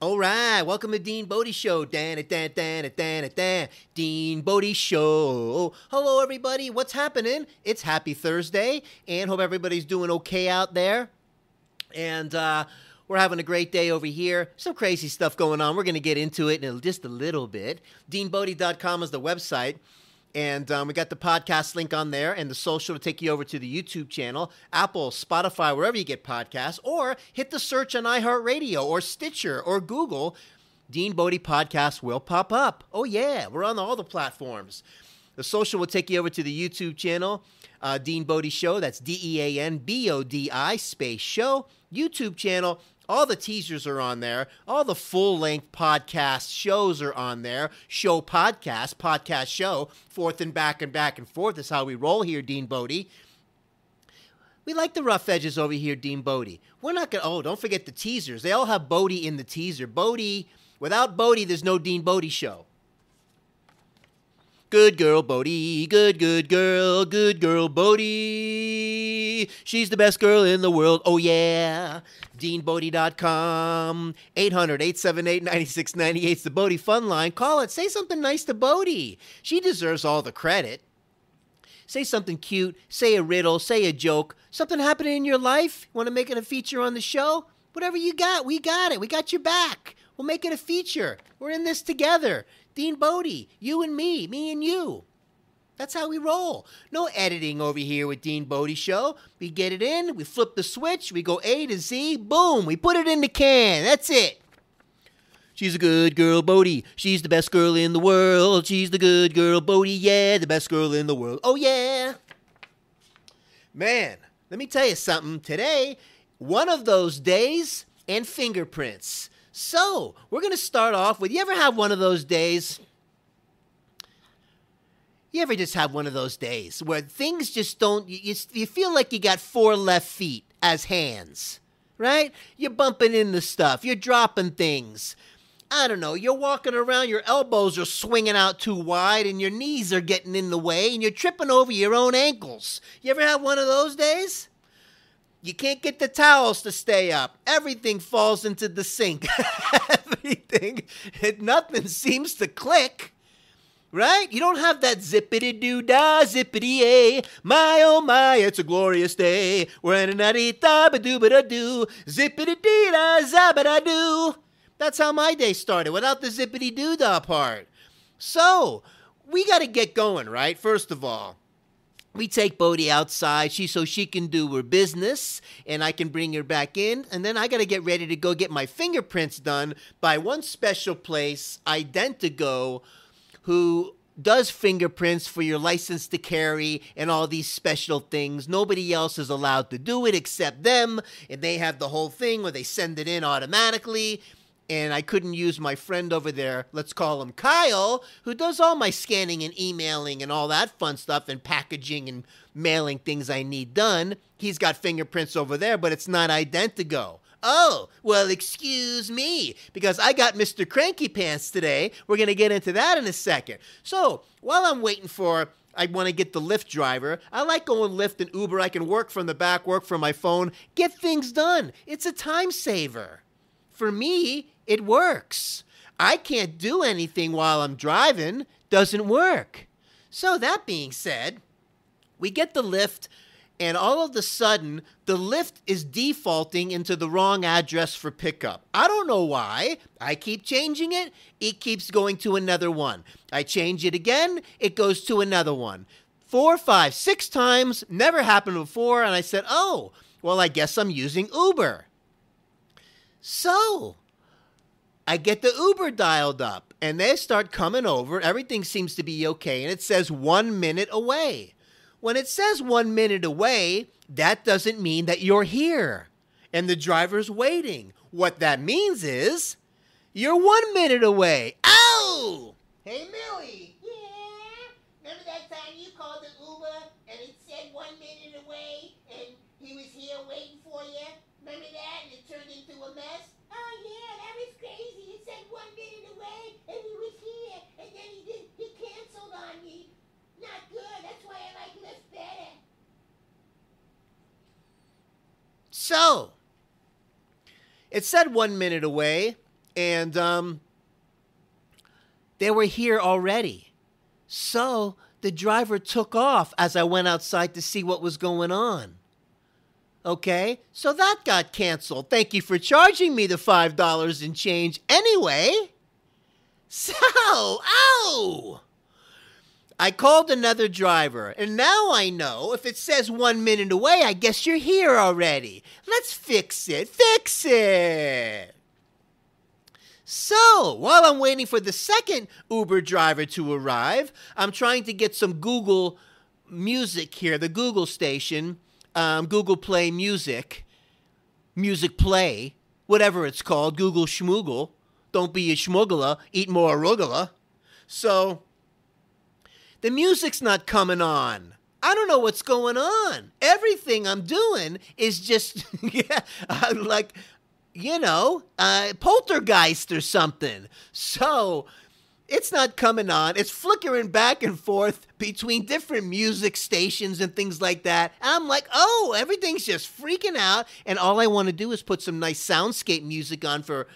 All right, welcome to Dean Bodie Show. Dan it, dan, dan it, dan it, dan. Dean Bodie Show. Hello, everybody. What's happening? It's Happy Thursday, and hope everybody's doing okay out there. And we're having a great day over here. Some crazy stuff going on. We're going to get into it in just a little bit. DeanBodie.com is the website. And we got the podcast link on there and the social to take you over to the YouTube channel, Apple, Spotify, wherever you get podcasts, or hit the search on iHeartRadio or Stitcher or Google. Dean Bodie Podcast will pop up. Oh, yeah, we're on all the platforms. The social will take you over to the YouTube channel, Dean Bodie Show. That's DeanBodi space show. YouTube channel. All the teasers are on there. All the full-length podcast shows are on there. Show podcast show. Forth and back and forth is how we roll here, Dean Bodie. We like the rough edges over here, Dean Bodie. We're not going to... Oh, don't forget the teasers. They all have Bodie in the teaser. Bodie... Without Bodie, there's no Dean Bodie Show. Good girl, Bodie. Good girl, Bodie. She's the best girl in the world. Oh, yeah. DeanBodie.com. 800-878-9698 is the Bodie Fun Line. Call it. Say something nice to Bodie. She deserves all the credit. Say something cute. Say a riddle. Say a joke. Something happening in your life? Want to make it a feature on the show? Whatever you got, we got it. We got your back. We'll make it a feature. We're in this together. Dean Bodie, you and me and you. That's how we roll. No editing over here with Dean Bodie Show. We get it in, we flip the switch, we go A to Z, boom, we put it in the can. That's it. She's a good girl, Bodie. She's the best girl in the world. She's the good girl, Bodie. Yeah, the best girl in the world. Oh, yeah. Man, let me tell you something. Today, one of those days and fingerprints. So, we're going to start off with, you ever have one of those days? You ever just have one of those days where things just don't, you feel like you got four left feet as hands, right? You're bumping into stuff. You're dropping things. I don't know. You're walking around, your elbows are swinging out too wide and your knees are getting in the way and you're tripping over your own ankles. You ever have one of those days? You can't get the towels to stay up. Everything falls into the sink. Nothing seems to click. Right? You don't have that zippity-doo-dah, zippity-ay. My, oh my, it's a glorious day. We're in a nutty-da-ba-doo-ba-da-doo. Zippity-dee-dah, zabba-da-doo. That's how my day started, without the zippity-doo-dah part. So, we got to get going, right? First of all. We take Bodie outside so she can do her business, and I can bring her back in, and then I got to get ready to go get my fingerprints done by one special place, Identigo, who does fingerprints for your license to carry and all these special things. Nobody else is allowed to do it except them, and they have the whole thing where they send it in automatically. And I couldn't use my friend over there, let's call him Kyle, who does all my scanning and emailing and all that fun stuff and packaging and mailing things I need done. He's got fingerprints over there, but it's not Identigo. Oh, well, excuse me, because I got Mr. Cranky Pants today. We're going to get into that in a second. So, while I'm waiting I want to get the Lyft driver. I like going Lyft and Uber. I can work from the back, work from my phone, get things done. It's a time saver. For me, it works. I can't do anything while I'm driving. Doesn't work. So that being said, we get the Lyft, and all of a sudden, the Lyft is defaulting into the wrong address for pickup. I don't know why. I keep changing it. It keeps going to another one. I change it again. It goes to another one. 4, 5, 6 times. Never happened before. And I said, oh, well, I guess I'm using Uber. So, I get the Uber dialed up, and they start coming over. Everything seems to be okay, and it says 1 minute away. When it says 1 minute away, that doesn't mean that you're here, and the driver's waiting. What that means is, you're 1 minute away. Ow! Hey, Millie. Yeah? Remember that time you called the Uber and it said 1 minute away and he was here waiting for you? Remember that? And it turned into a mess? Oh yeah, that was crazy. It said 1 minute away and he was here and then he canceled on me. Not good. That's why I like Lyft better. So, it said 1 minute away, And they were here already. So the driver took off as I went outside to see what was going on. Okay, so that got canceled. Thank you for charging me the $5 and change anyway. So, ow! I called another driver, and now I know if it says 1 minute away, I guess you're here already. Let's fix it. Fix it! So, while I'm waiting for the second Uber driver to arrive, I'm trying to get some Google Music here, the Google station, Google Play Music, Music Play, whatever it's called, Google Schmoogle. Don't be a schmuggler, eat more arugula. So, the music's not coming on. I don't know what's going on. Everything I'm doing is just, like, poltergeist or something. So, it's not coming on. It's flickering back and forth between different music stations and things like that. And I'm like, oh, everything's just freaking out. And all I want to do is put some nice soundscape music on for,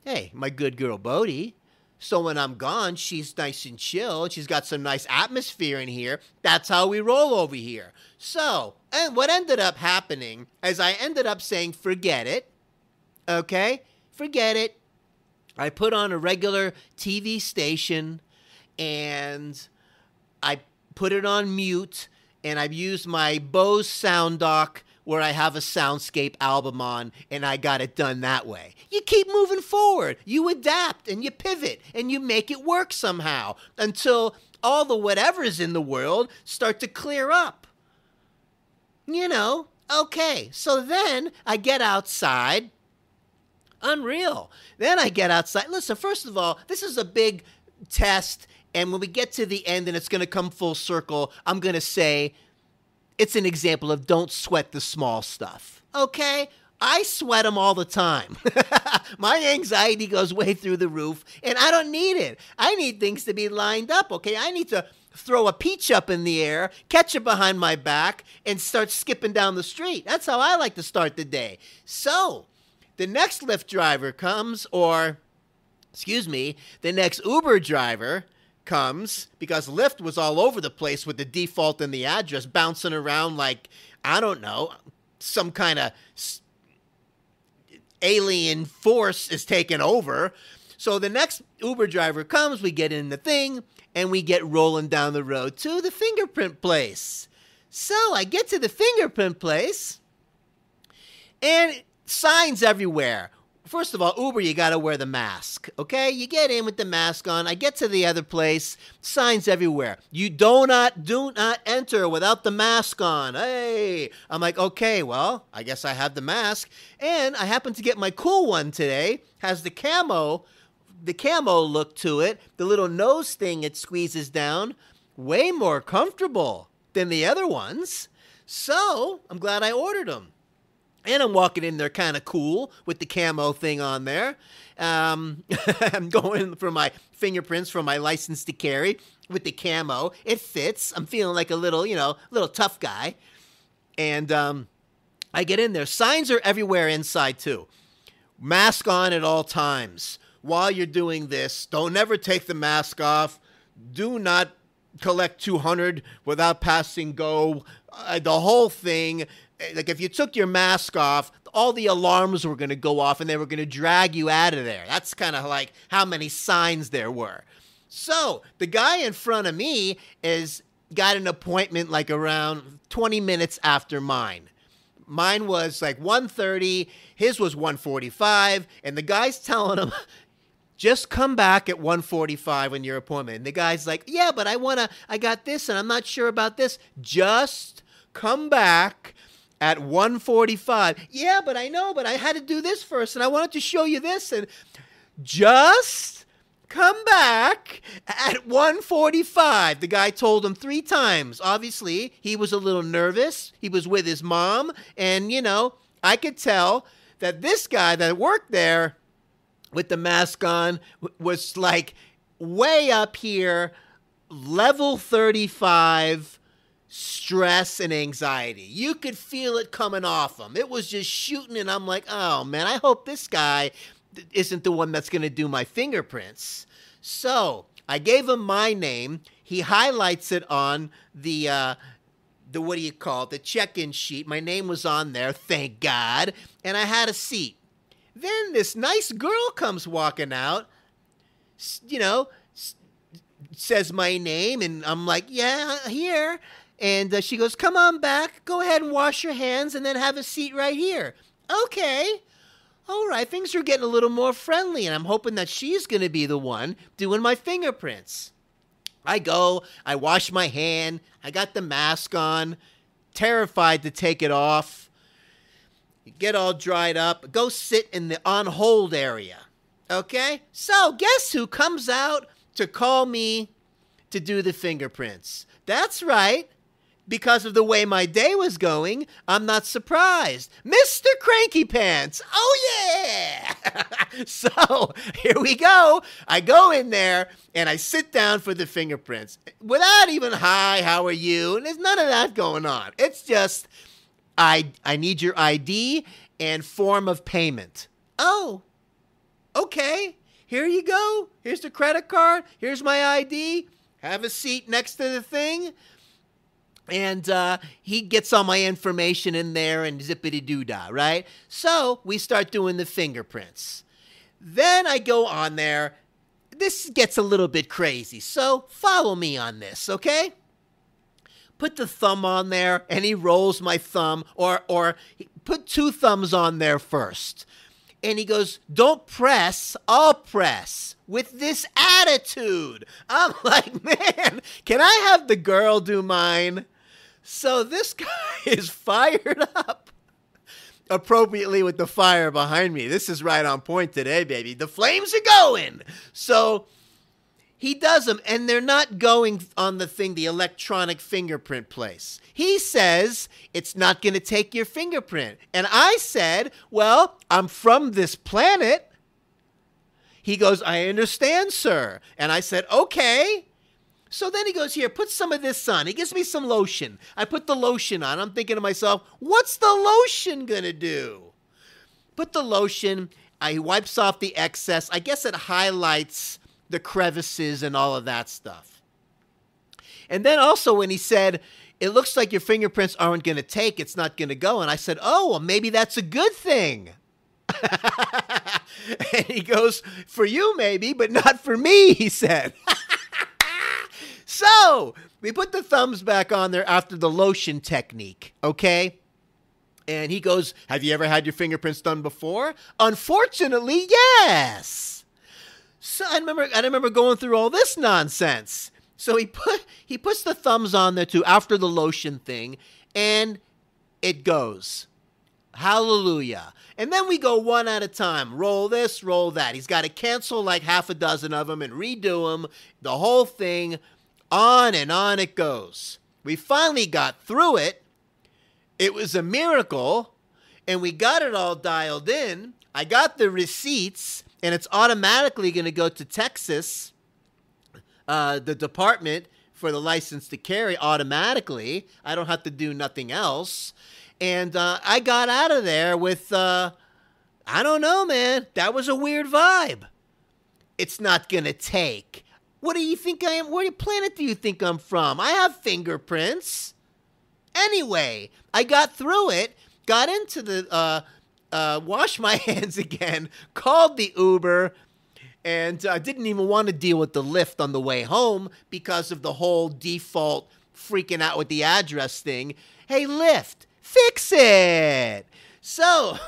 hey, my good girl Bodhi. So when I'm gone, she's nice and chill. She's got some nice atmosphere in here. That's how we roll over here. So, and what ended up happening is I ended up saying, forget it. Okay? Forget it. I put on a regular TV station and I put it on mute, and I've used my Bose Sound Dock where I have a soundscape album on, and I got it done that way. You keep moving forward. You adapt and you pivot and you make it work somehow until all the whatevers in the world start to clear up. Okay, so then I get outside. Unreal. Then I get outside. Listen, first of all, this is a big test, and when we get to the end and it's going to come full circle, I'm going to say it's an example of don't sweat the small stuff. Okay? I sweat them all the time. My anxiety goes way through the roof, and I don't need it. I need things to be lined up, okay? I need to throw a peach up in the air, catch it behind my back, and start skipping down the street. That's how I like to start the day. So, the next Lyft driver comes, the next Uber driver comes, because Lyft was all over the place with the default and the address bouncing around like, I don't know, some kind of alien force is taking over. So the next Uber driver comes, we get in the thing, and we get rolling down the road to the fingerprint place. So I get to the fingerprint place, and signs everywhere. First of all, Uber, you got to wear the mask, okay? You get in with the mask on. I get to the other place, signs everywhere. You do not enter without the mask on. Hey, I'm like, okay, well, I guess I have the mask. And I happen to get my cool one today. Has the camo look to it. The little nose thing it squeezes down. Way more comfortable than the other ones. So, I'm glad I ordered them. And I'm walking in there kind of cool with the camo thing on there. I'm going for my fingerprints for my license to carry with the camo. It fits. I'm feeling like a little tough guy. And I get in there. Signs are everywhere inside too. Mask on at all times. While you're doing this, don't ever take the mask off. Do not collect 200 without passing go. The whole thing. Like, if you took your mask off, all the alarms were going to go off and they were going to drag you out of there. That's kind of like how many signs there were. So the guy in front of me got an appointment like around 20 minutes after mine. Mine was like 1:30. His was 1:45. And the guy's telling him, just come back at 1:45 on your appointment. And the guy's like, yeah, but I got this and I'm not sure about this. Just come back at 1:45. Yeah, but I know, but I had to do this first, and I wanted to show you this, and just come back at 1:45. The guy told him 3 times. Obviously, he was a little nervous. He was with his mom, and, I could tell that this guy that worked there with the mask on was, like, way up here, level 35, stress and anxiety. You could feel it coming off him. It was just shooting, and I'm like, oh man, I hope this guy isn't the one that's going to do my fingerprints. So I gave him my name. He highlights it on the what do you call it? The check-in sheet. My name was on there, thank God. And I had a seat. Then this nice girl comes walking out, says my name, and I'm like, yeah, here. And she goes, come on back, go ahead and wash your hands, and then have a seat right here. Okay. All right, things are getting a little more friendly, and I'm hoping that she's going to be the one doing my fingerprints. I go, I wash my hand, I got the mask on, terrified to take it off. Get all dried up, go sit in the on hold area. Okay? So, guess who comes out to call me to do the fingerprints? That's right. Because of the way my day was going, I'm not surprised. Mr. Cranky Pants. Oh, yeah. So, here we go. I go in there, and I sit down for the fingerprints. Without even, hi, how are you? And there's none of that going on. It's just, I need your ID and form of payment. Oh, okay. Here you go. Here's the credit card. Here's my ID. Have a seat next to the thing. And he gets all my information in there and zippity-doo-dah, right? So we start doing the fingerprints. Then I go on there. This gets a little bit crazy, so follow me on this, okay? Put the thumb on there, and he rolls my thumb, or put 2 thumbs on there first. And he goes, don't press, I'll press with this attitude. I'm like, man, can I have the girl do mine? So this guy is fired up, appropriately with the fire behind me. This is right on point today, baby. The flames are going. So he does them, and they're not going on the electronic fingerprint place. He says, it's not going to take your fingerprint. And I said, well, I'm from this planet. He goes, I understand, sir. And I said, okay. So then he goes, here, put some of this on. He gives me some lotion. I put the lotion on. I'm thinking to myself, what's the lotion going to do? Put the lotion. He wipes off the excess. I guess it highlights the crevices and all of that stuff. And then also when he said, it looks like your fingerprints aren't going to take, it's not going to go. And I said, oh, well, maybe that's a good thing. And he goes, for you maybe, but not for me, he said. So we put the thumbs back on there after the lotion technique, okay? And he goes, have you ever had your fingerprints done before? Unfortunately, yes. So I remember going through all this nonsense. So he puts the thumbs on there too after the lotion thing, and it goes. Hallelujah. And then we go one at a time. Roll this, roll that. He's got to cancel like half a dozen of them and redo them. The whole thing, on and on it goes. We finally got through it. It was a miracle, and we got it all dialed in. I got the receipts, and it's automatically going to go to Texas, the department for the license to carry automatically. I don't have to do nothing else. And I got out of there with, I don't know, man. That was a weird vibe. It's not going to take. What do you think I am? What planet do you think I'm from? I have fingerprints. Anyway, I got through it, got into the, washed my hands again, called the Uber, and didn't even want to deal with the Lyft on the way home because of the whole default freaking out with the address thing. Hey, Lyft, fix it. So,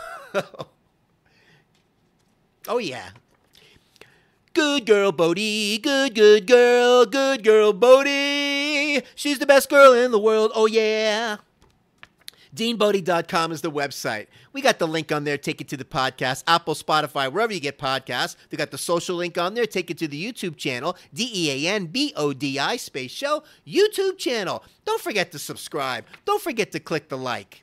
oh yeah. Good girl, Bodie. Good girl. Good girl, Bodie. She's the best girl in the world. Oh, yeah. DeanBodie.com is the website. We got the link on there. Take it to the podcast. Apple, Spotify, wherever you get podcasts. We got the social link on there. Take it to the YouTube channel. DeanBodi space show. YouTube channel. Don't forget to subscribe. Don't forget to click the like.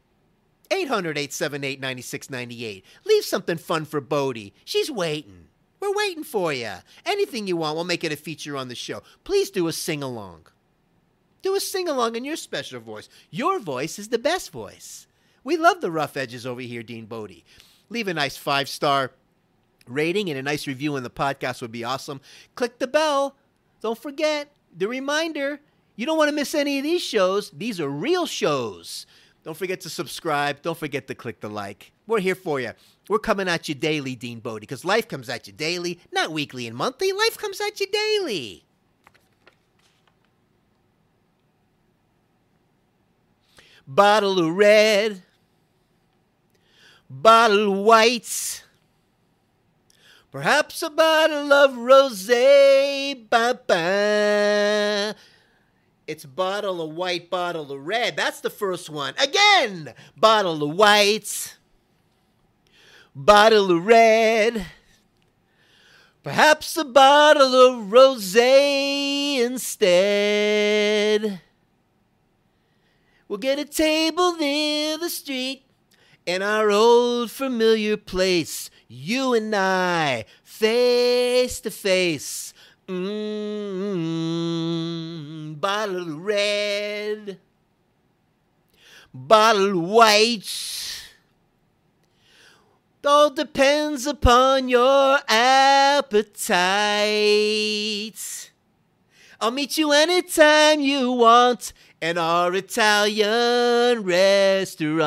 800-878-9698. Leave something fun for Bodie. She's waiting. We're waiting for you. Anything you want, we'll make it a feature on the show. Please do a sing-along. Do a sing-along in your special voice. Your voice is the best voice. We love the rough edges over here, Dean Bodie. Leave a nice 5-star rating and a nice review in the podcast would be awesome. Click the bell. Don't forget the reminder. You don't want to miss any of these shows. These are real shows. Don't forget to subscribe. Don't forget to click the like. We're here for you. We're coming at you daily, Dean Bodie, because life comes at you daily, not weekly and monthly. Life comes at you daily. Bottle of red, bottle of whites, perhaps a bottle of rosé. Ba-ba. It's bottle of white, bottle of red. That's the first one. Again, bottle of whites, bottle of red, perhaps a bottle of rosé instead. We'll get a table near the street in our old familiar place. You and I, face to face. Bottle of red, bottle of white. All depends upon your appetite. I'll meet you anytime you want in our Italian restaurant.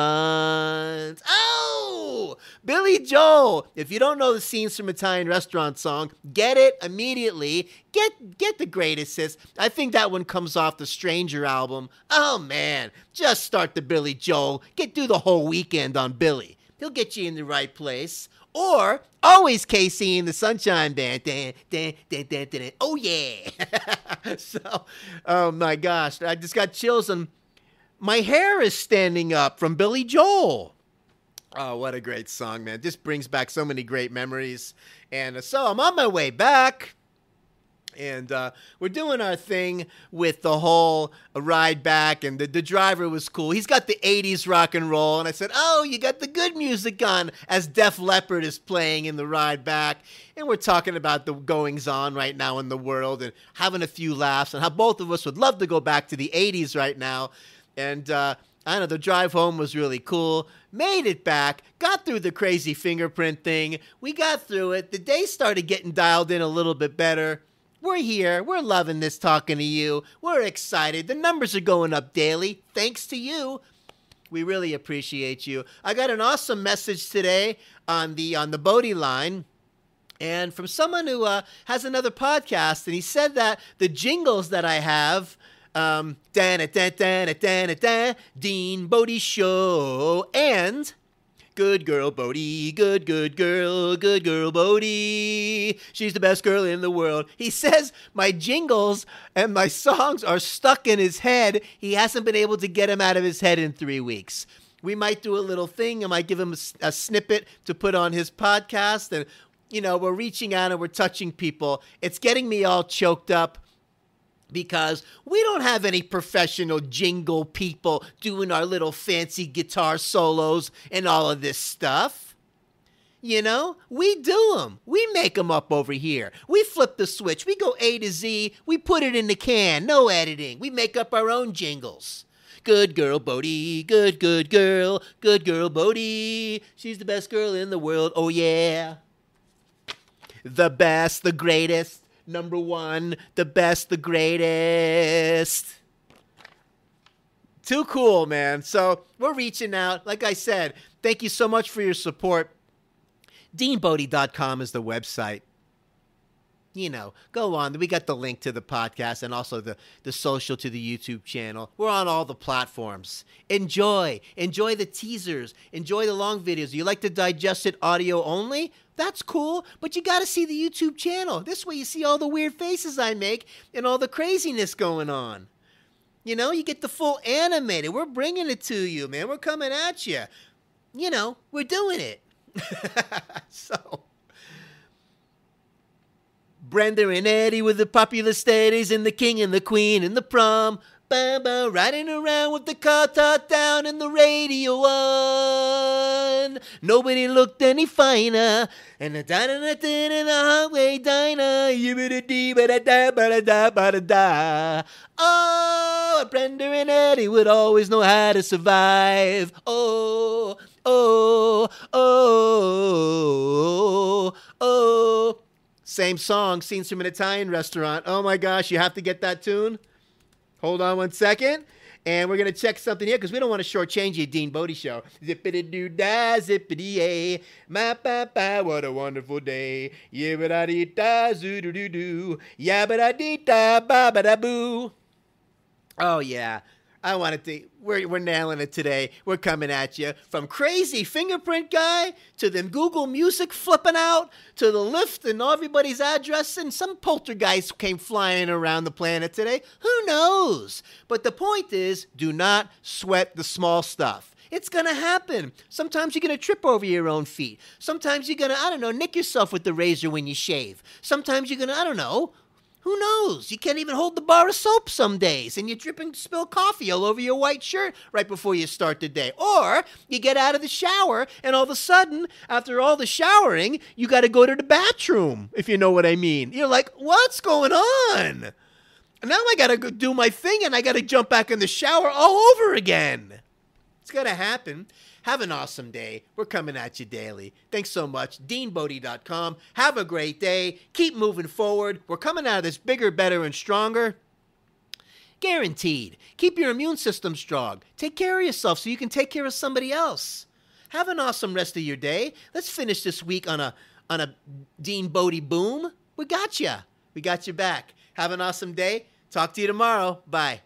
Oh, Billy Joel. If you don't know the Scenes from Italian Restaurant song, get it immediately. Get the greatest hits. I think that one comes off the Stranger album. Oh, man. Just start the Billy Joel. Get through the whole weekend on Billy. He'll get you in the right place. Or always KC and the Sunshine Band. Oh, yeah. So, oh, my gosh. I just got chills and my hair is standing up from Billy Joel. Oh, what a great song, man. This brings back so many great memories. And so I'm on my way back. And we're doing our thing with the whole ride back, and the driver was cool. He's got the 80s rock and roll, and I said, oh, you got the good music on, as Def Leppard is playing in the ride back. And we're talking about the goings-on right now in the world and having a few laughs and how both of us would love to go back to the 80s right now. And I don't know, the drive home was really cool. Made it back, got through the crazy fingerprint thing. We got through it. The day started getting dialed in a little bit better. We're here. We're loving this, talking to you. We're excited. The numbers are going up daily, thanks to you. We really appreciate you. I got an awesome message today on the Bodie line, and from someone who has another podcast, and he said that the jingles that I have, Dean Bodie Show, and Good girl, Bodie, good girl Bodie. She's the best girl in the world. He says my jingles and my songs are stuck in his head. He hasn't been able to get them out of his head in 3 weeks. We might do a little thing. I might give him a snippet to put on his podcast. And, you know, we're reaching out and we're touching people. It's getting me all choked up, because we don't have any professional jingle people doing our little fancy guitar solos and all of this stuff. You know, we do them. We make them up over here. We flip the switch. We go A to Z. We put it in the can. No editing. We make up our own jingles. Good girl, Bodie. Good girl. Good girl, Bodie. She's the best girl in the world. Oh, yeah. The best, the greatest. Number one, the best, the greatest. Too cool, man. So we're reaching out. Like I said, thank you so much for your support. DeanBodie.com is the website. You know, go on. We got the link to the podcast and also the social to the YouTube channel. We're on all the platforms. Enjoy. Enjoy the teasers. Enjoy the long videos. You like to digest it audio only? That's cool, but you got to see the YouTube channel. This way you see all the weird faces I make and all the craziness going on. You know, you get the full animated. We're bringing it to you, man. We're coming at you. You know, we're doing it. So, Brenda and Eddie with the popular steadies and the king and the queen and the prom. Ba-ba, riding around with the car top down and the radio on. Nobody looked any finer. And the diner in the highway diner. Yibba-da-dee-ba-da-da-ba-da-da-ba-da-da. Oh, Brenda and Eddie would always know how to survive. Oh, Oh, oh, oh. Same song, scenes from an Italian restaurant. Oh my gosh, you have to get that tune. Hold on one second. And we're going to check something here because we don't want to shortchange you, Dean Bodie Show. Zippity-doo-dah, zippity-yay. Ma-pa-pa, what a wonderful day. Yibba-da-dee-da, zoo-doo-doo-doo. Yabba-da-dee-da, ba-ba-da-boo. Oh, yeah. I wanted to. We're nailing it today. We're coming at you from crazy fingerprint guy to them Google Music flipping out to the Lyft and everybody's address, and some poltergeist came flying around the planet today. Who knows? But the point is, do not sweat the small stuff. It's going to happen. Sometimes you're going to trip over your own feet. Sometimes you're going to, nick yourself with the razor when you shave. Sometimes you're going to, who knows? You can't even hold the bar of soap some days, and you drip and spill coffee all over your white shirt right before you start the day. Or you get out of the shower, and all of a sudden, after all the showering, you got to go to the bathroom, if you know what I mean. You're like, what's going on? And now I got to go do my thing, and I got to jump back in the shower all over again. It's going to happen. Have an awesome day. We're coming at you daily. Thanks so much. DeanBodie.com. Have a great day. Keep moving forward. We're coming out of this bigger, better, and stronger. Guaranteed. Keep your immune system strong. Take care of yourself so you can take care of somebody else. Have an awesome rest of your day. Let's finish this week on a Dean Bodie boom. We got you. We got you back. Have an awesome day. Talk to you tomorrow. Bye.